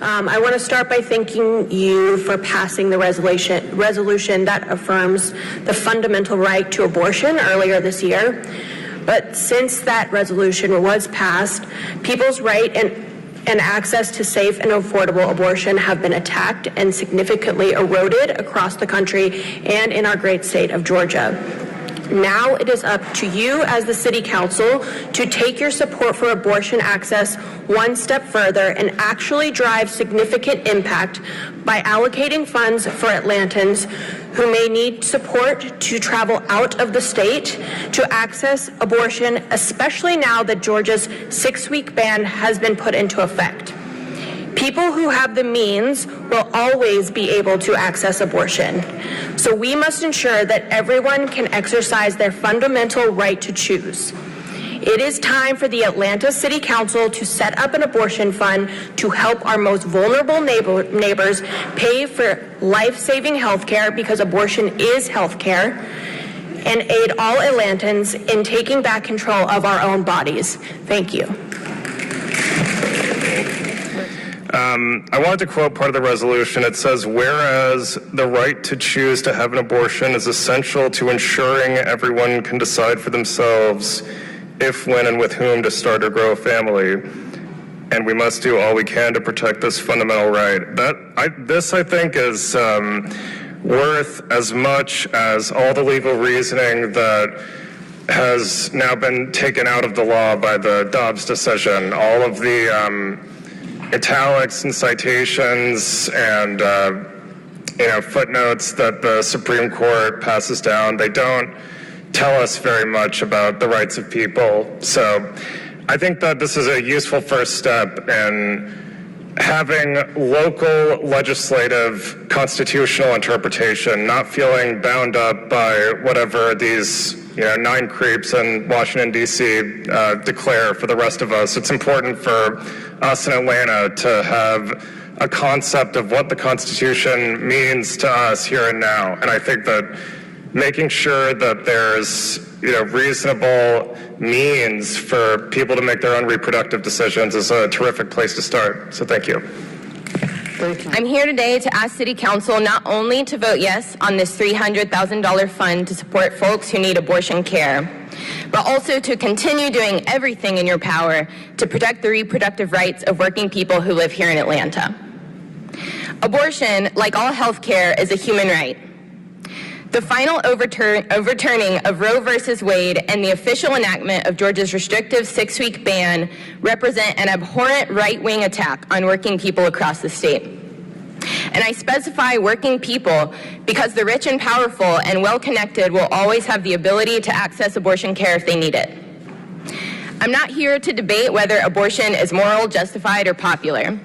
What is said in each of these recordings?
I want to start by thanking you for passing the resolution that affirms the fundamental right to abortion earlier this year. But since that resolution was passed, people's right and access to safe and affordable abortion have been attacked and significantly eroded across the country and in our great state of Georgia. Now it is up to you as the City Council to take your support for abortion access one step further and actually drive significant impact by allocating funds for Atlantans who may need support to travel out of the state to access abortion, especially now that Georgia's 6-week ban has been put into effect. People who have the means will always be able to access abortion. So we must ensure that everyone can exercise their fundamental right to choose. It is time for the Atlanta City Council to set up an abortion fund to help our most vulnerable neighbors pay for life-saving health care, because abortion is health care, and aid all Atlantans in taking back control of our own bodies. Thank you. I wanted to quote part of the resolution. It says, whereas the right to choose to have an abortion is essential to ensuring everyone can decide for themselves if, when, and with whom to start or grow a family, and we must do all we can to protect this fundamental right. This, I think, is worth as much as all the legal reasoning that has now been taken out of the law by the Dobbs decision. All of the italics and citations and footnotes that the Supreme Court passes down, they don't tell us very much about the rights of people. So I think that this is a useful first step in having local legislative constitutional interpretation, not feeling bound up by whatever these 9 creeps in Washington, D.C. declare for the rest of us. It's important for us in Atlanta to have a concept of what the Constitution means to us here and now. And I think that making sure that there's reasonable means for people to make their own reproductive decisions is a terrific place to start. So thank you. I'm here today to ask City Council not only to vote yes on this $300,000 fund to support folks who need abortion care, but also to continue doing everything in your power to protect the reproductive rights of working people who live here in Atlanta. Abortion, like all health care, is a human right. The final overturning of Roe v. Wade and the official enactment of Georgia's restrictive 6-week ban represent an abhorrent right-wing attack on working people across the state. And I specify working people because the rich and powerful and well-connected will always have the ability to access abortion care if they need it. I'm not here to debate whether abortion is moral, justified, or popular.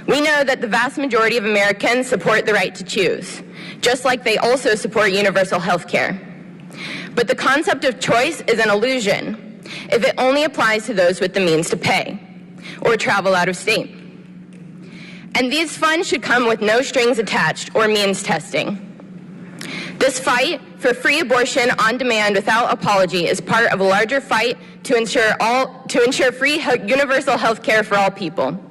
We know that the vast majority of Americans support the right to choose, just like they also support universal health care. But the concept of choice is an illusion if it only applies to those with the means to pay or travel out of state. And these funds should come with no strings attached or means testing. This fight for free abortion on demand without apology is part of a larger fight to ensure free universal health care for all people.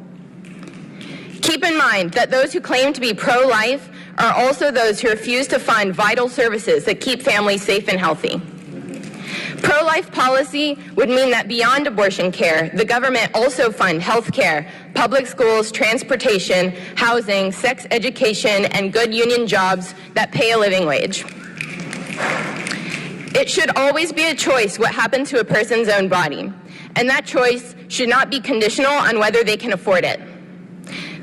Keep in mind that those who claim to be pro-life are also those who refuse to fund vital services that keep families safe and healthy. Pro-life policy would mean that beyond abortion care, the government also fund health care, public schools, transportation, housing, sex education, and good union jobs that pay a living wage. It should always be a choice what happens to a person's own body, and that choice should not be conditional on whether they can afford it.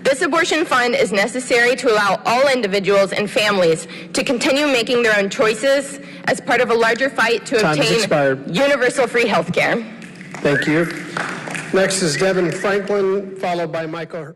This abortion fund is necessary to allow all individuals and families to continue making their own choices as part of a larger fight to obtain universal free health care. Thank you. Next is Devin Franklin, followed by Michael.